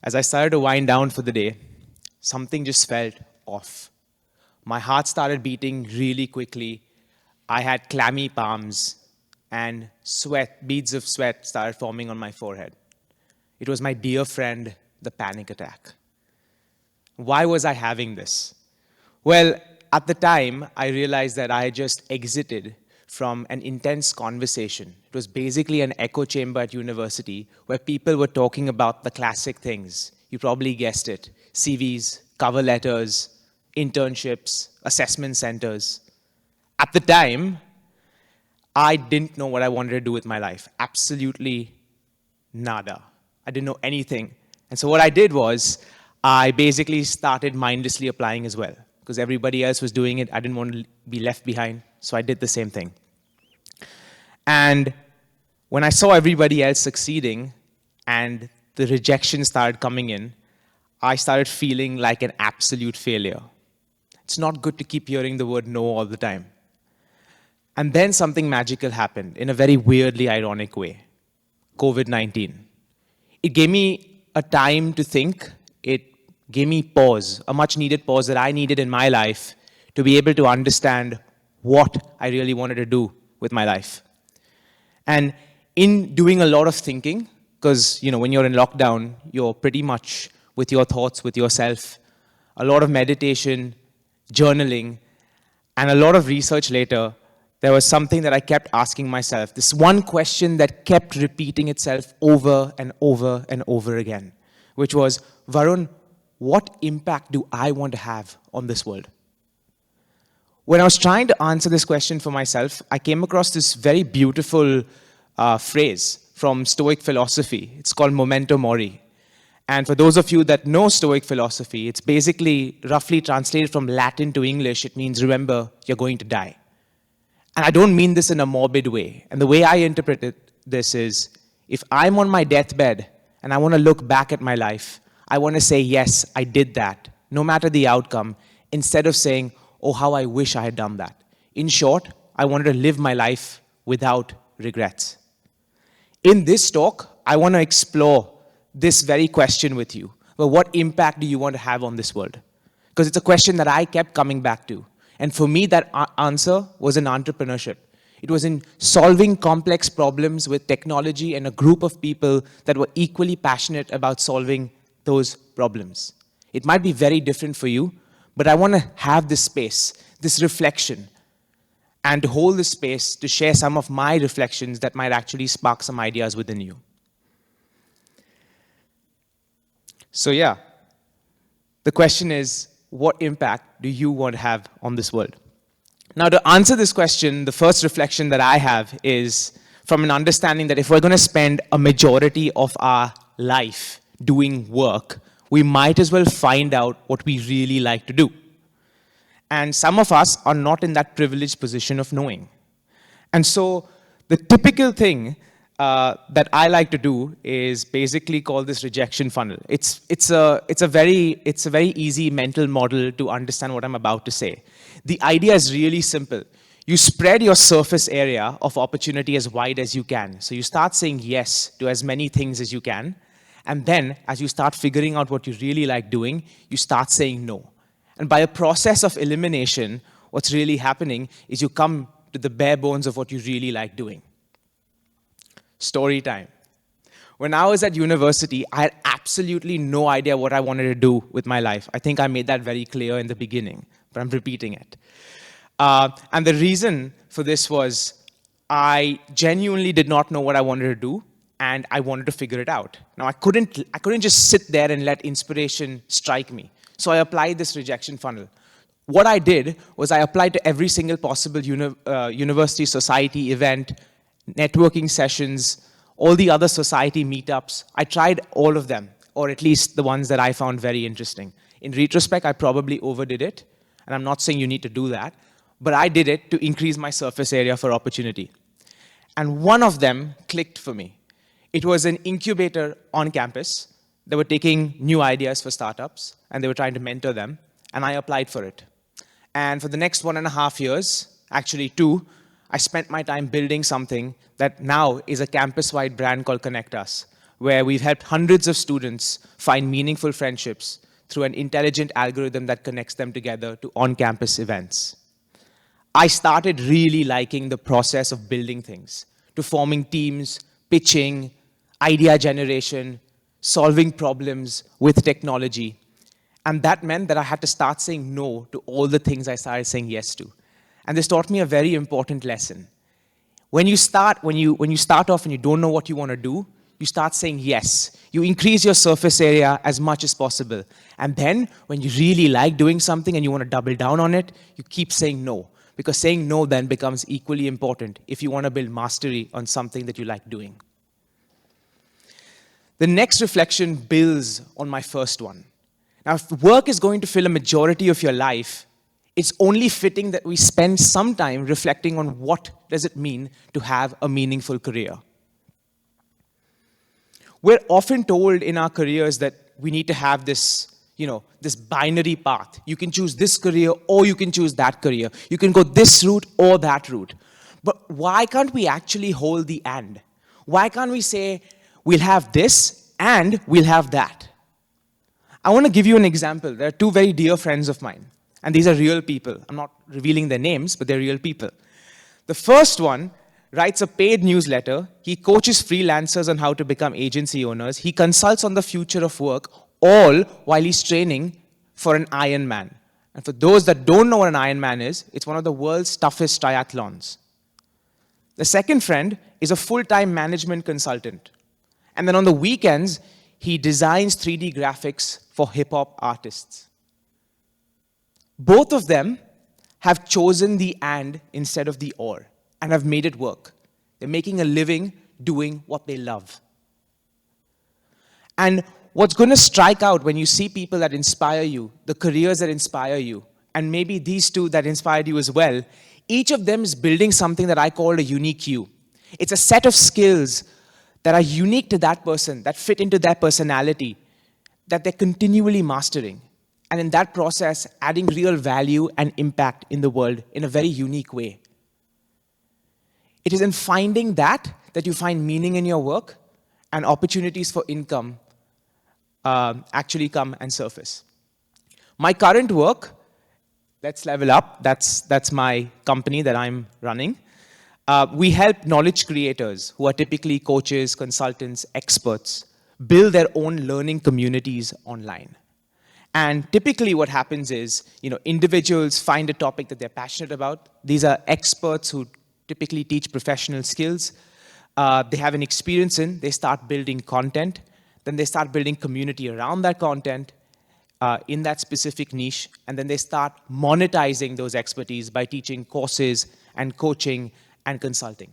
As I started to wind down for the day, something just felt off. My heart started beating really quickly. I had clammy palms, and beads of sweat started forming on my forehead. It was my dear friend, the panic attack. Why was I having this? Well, at the time, I realized that I had just exited from an intense conversation. It was basically an echo chamber at university where people were talking about the classic things. You probably guessed it: CVs, cover letters, internships, assessment centers. At the time, I didn't know what I wanted to do with my life. Absolutely nada. I didn't know anything. And so what I did was I basically started mindlessly applying as well, because everybody else was doing it. I didn't want to be left behind, so I did the same thing. And when I saw everybody else succeeding and the rejection started coming in, I started feeling like an absolute failure. It's not good to keep hearing the word no all the time. And then something magical happened in a very weirdly ironic way. COVID-19. It gave me a time to think. It gave me pause, a much needed pause that I needed in my life to be able to understand what I really wanted to do with my life. And in doing a lot of thinking, because when you're in lockdown, you're pretty much with your thoughts, with yourself, a lot of meditation, journaling, and a lot of research later, there was something that I kept asking myself, this one question that kept repeating itself over and over and over again, which was, Varun, what impact do I want to have on this world? When I was trying to answer this question for myself, I came across this very beautiful phrase from Stoic philosophy. It's called memento mori. And for those of you that know Stoic philosophy, it's basically roughly translated from Latin to English. It means, remember, you're going to die. And I don't mean this in a morbid way. And the way I interpret this is, if I'm on my deathbed and I want to look back at my life, I want to say, yes, I did that, no matter the outcome, instead of saying, oh, how I wish I had done that. In short, I wanted to live my life without regrets. In this talk, I want to explore this very question with you. Well, what impact do you want to have on this world? Because it's a question that I kept coming back to. And for me, that answer was in entrepreneurship. It was in solving complex problems with technology and a group of people that were equally passionate about solving those problems. It might be very different for you, but I want to have this space, this reflection, and to hold this space to share some of my reflections that might actually spark some ideas within you. So yeah, the question is, what impact do you want to have on this world? Now, to answer this question, the first reflection that I have is from an understanding that if we're going to spend a majority of our life doing work, we might as well find out what we really like to do. And some of us are not in that privileged position of knowing. And so the typical thing that I like to do is basically call this rejection funnel. It's a very easy mental model to understand what I'm about to say. The idea is really simple. You spread your surface area of opportunity as wide as you can. So you start saying yes to as many things as you can. And then, as you start figuring out what you really like doing, you start saying no. And by a process of elimination, what's really happening is you come to the bare bones of what you really like doing. Story time. When I was at university, I had absolutely no idea what I wanted to do with my life. I think I made that very clear in the beginning, but I'm repeating it. And the reason for this was I genuinely did not know what I wanted to do, and I wanted to figure it out. Now, I couldn't just sit there and let inspiration strike me. So I applied this rejection funnel. What I did was I applied to every single possible university, society, event, networking sessions, all the other society meetups. I tried all of them, or at least the ones that I found very interesting. In retrospect, I probably overdid it, and I'm not saying you need to do that, but I did it to increase my surface area for opportunity. And one of them clicked for me. It was an incubator on campus. They were taking new ideas for startups, and they were trying to mentor them, and I applied for it. And for the next 1.5 years, actually 2, I spent my time building something that now is a campus-wide brand called Connect Us, where we've helped hundreds of students find meaningful friendships through an intelligent algorithm that connects them together to on-campus events. I started really liking the process of building things, to forming teams, pitching, idea generation, solving problems with technology. And that meant that I had to start saying no to all the things I started saying yes to. And this taught me a very important lesson. When you start off and you don't know what you want to do, you start saying yes. You increase your surface area as much as possible. And then, when you really like doing something and you want to double down on it, you keep saying no. Because saying no then becomes equally important if you want to build mastery on something that you like doing. The next reflection builds on my first one. Now, if work is going to fill a majority of your life, it's only fitting that we spend some time reflecting on what does it mean to have a meaningful career. We're often told in our careers that we need to have this binary path. You can choose this career or you can choose that career. You can go this route or that route. But why can't we actually hold the and? Why can't we say we'll have this and we'll have that? I want to give you an example. There are two very dear friends of mine, and these are real people. I'm not revealing their names, but they're real people. The first one writes a paid newsletter. He coaches freelancers on how to become agency owners. He consults on the future of work, all while he's training for an Ironman. And for those that don't know what an Ironman is, it's one of the world's toughest triathlons. The second friend is a full-time management consultant. And then on the weekends, he designs 3D graphics for hip-hop artists. Both of them have chosen the and instead of the or, and have made it work. They're making a living doing what they love. And what's going to strike out when you see people that inspire you, the careers that inspire you, and maybe these two that inspired you as well, each of them is building something that I call a unique you. It's a set of skills that are unique to that person, that fit into their personality, that they're continually mastering. And in that process, adding real value and impact in the world in a very unique way. It is in finding that you find meaning in your work and opportunities for income actually come and surface. My current work, Let's Level Up, that's my company that I'm running. We help knowledge creators who are typically coaches, consultants, experts, build their own learning communities online. And typically what happens is, individuals find a topic that they're passionate about. These are experts who typically teach professional skills. They have an experience they start building content. Then they start building community around that content in that specific niche. And then they start monetizing those expertise by teaching courses and coaching and consulting.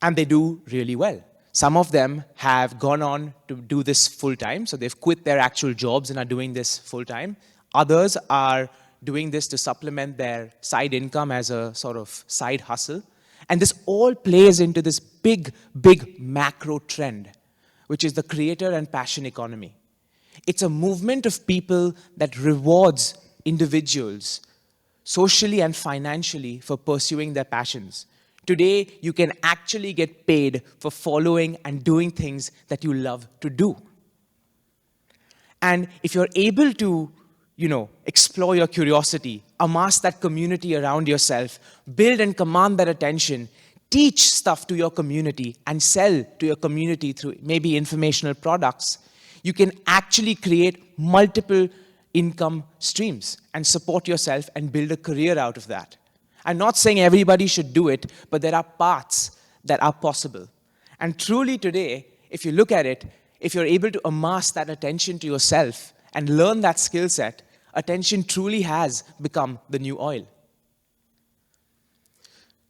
And they do really well. Some of them have gone on to do this full-time, so they've quit their actual jobs and are doing this full-time. Others are doing this to supplement their side income as a sort of side hustle. And this all plays into this big, big macro trend, which is the creator and passion economy. It's a movement of people that rewards individuals socially and financially for pursuing their passions. Today, you can actually get paid for following and doing things that you love to do. And if you're able to, explore your curiosity, amass that community around yourself, build and command that attention, teach stuff to your community and sell to your community through maybe informational products, you can actually create multiple income streams and support yourself and build a career out of that. I'm not saying everybody should do it, but there are paths that are possible. And truly today, if you look at it, if you're able to amass that attention to yourself and learn that skill set, attention truly has become the new oil.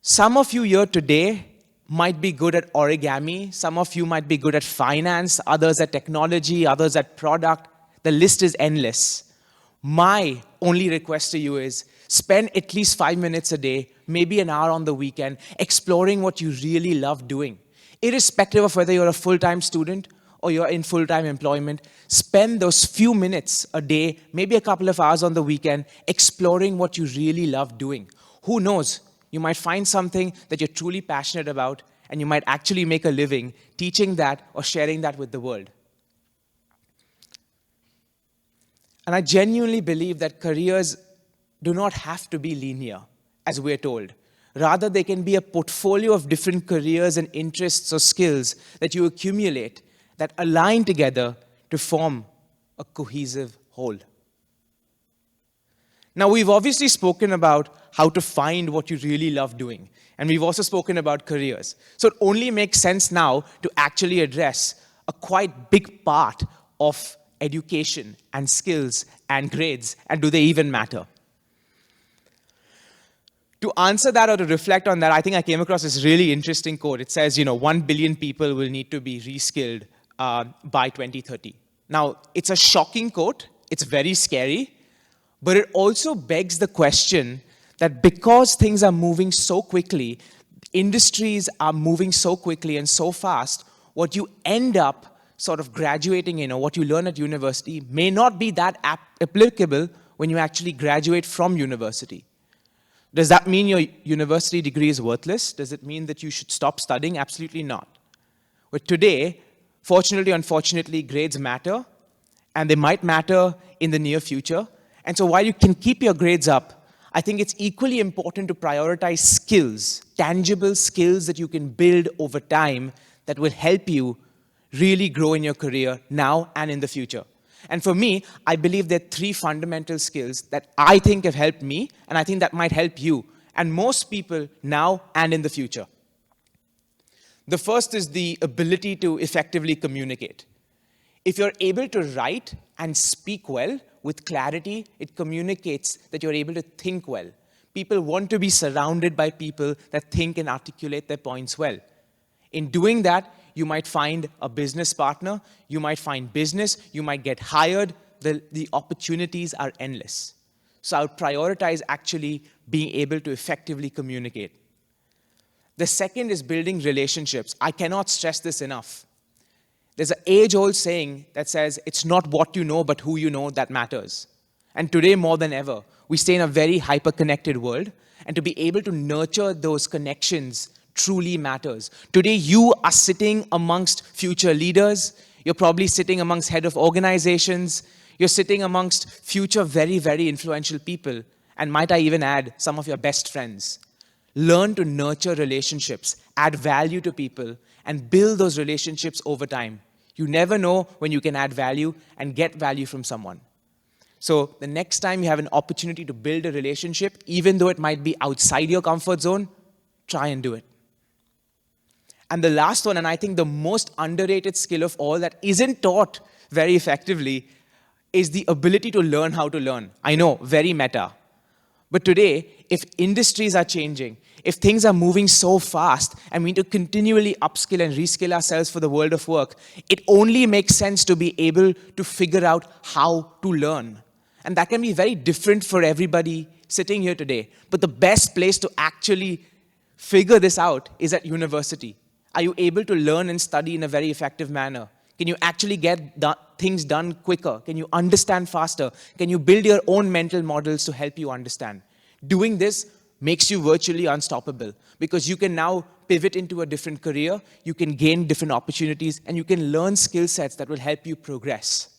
Some of you here today might be good at origami, some of you might be good at finance, others at technology, others at product. The list is endless. My only request to you is spend at least 5 minutes a day, maybe an hour on the weekend, exploring what you really love doing. Irrespective of whether you're a full-time student or you're in full-time employment, spend those few minutes a day, maybe a couple of hours on the weekend, exploring what you really love doing. Who knows? You might find something that you're truly passionate about, and you might actually make a living teaching that or sharing that with the world. And I genuinely believe that careers do not have to be linear, as we're told. Rather, they can be a portfolio of different careers and interests or skills that you accumulate that align together to form a cohesive whole. Now, we've obviously spoken about how to find what you really love doing, and we've also spoken about careers. So it only makes sense now to actually address a quite big part of education and skills and grades, and do they even matter? To answer that or to reflect on that, I think I came across this really interesting quote. It says, 1 billion people will need to be reskilled by 2030. Now, it's a shocking quote. It's very scary. But it also begs the question that because things are moving so quickly, industries are moving so quickly and so fast, what you end up sort of graduating in or what you learn at university may not be that applicable when you actually graduate from university. Does that mean your university degree is worthless? Does it mean that you should stop studying? Absolutely not. But today, fortunately or unfortunately, grades matter, and they might matter in the near future. And so while you can keep your grades up, I think it's equally important to prioritize skills, tangible skills that you can build over time that will help you really grow in your career now and in the future. And for me, I believe there are 3 fundamental skills that I think have helped me, and I think that might help you and most people now and in the future. The first is the ability to effectively communicate. If you're able to write and speak well with clarity, it communicates that you're able to think well. People want to be surrounded by people that think and articulate their points well. In doing that, you might find a business partner, you might find business, you might get hired. The opportunities are endless. So I would prioritize actually being able to effectively communicate. The second is building relationships. I cannot stress this enough. There's an age-old saying that says, it's not what you know, but who you know that matters. And today, more than ever, we stay in a very hyper-connected world, and to be able to nurture those connections truly matters. Today, you are sitting amongst future leaders. You're probably sitting amongst head of organizations. You're sitting amongst future very, very influential people. And might I even add, some of your best friends. Learn to nurture relationships, add value to people, and build those relationships over time. You never know when you can add value and get value from someone. So the next time you have an opportunity to build a relationship, even though it might be outside your comfort zone, try and do it. And the last one, and I think the most underrated skill of all that isn't taught very effectively, is the ability to learn how to learn. I know, very meta. But today, if industries are changing, if things are moving so fast and we need to continually upskill and reskill ourselves for the world of work, it only makes sense to be able to figure out how to learn. And that can be very different for everybody sitting here today. But the best place to actually figure this out is at university. Are you able to learn and study in a very effective manner? Can you actually get things done quicker? Can you understand faster? Can you build your own mental models to help you understand? Doing this makes you virtually unstoppable because you can now pivot into a different career, you can gain different opportunities, and you can learn skill sets that will help you progress.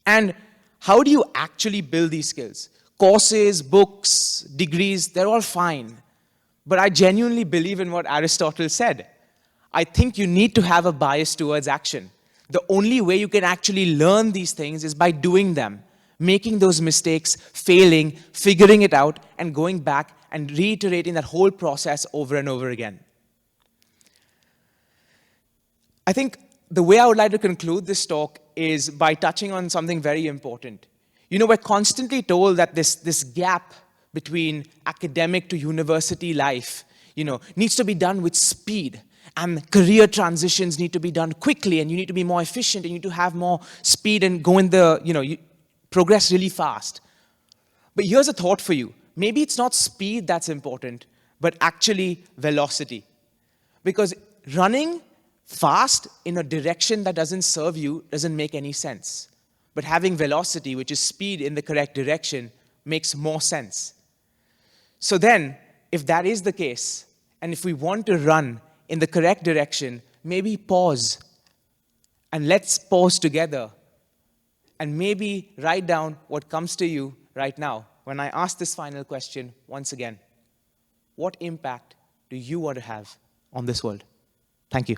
And how do you actually build these skills? Courses, books, degrees, they're all fine. But I genuinely believe in what Aristotle said. I think you need to have a bias towards action. The only way you can actually learn these things is by doing them, making those mistakes, failing, figuring it out, and going back and reiterating that whole process over and over again. I think the way I would like to conclude this talk is by touching on something very important. We're constantly told that this gap between academic to university life, needs to be done with speed. And career transitions need to be done quickly, and you need to be more efficient, and you need to have more speed and go in you progress really fast. But here's a thought for you. Maybe it's not speed that's important, but actually velocity. Because running fast in a direction that doesn't serve you doesn't make any sense. But having velocity, which is speed in the correct direction, makes more sense. So then, if that is the case, and if we want to run in the correct direction, maybe pause, and let's pause together, and maybe write down what comes to you right now when I ask this final question once again. What impact do you want to have on this world? Thank you.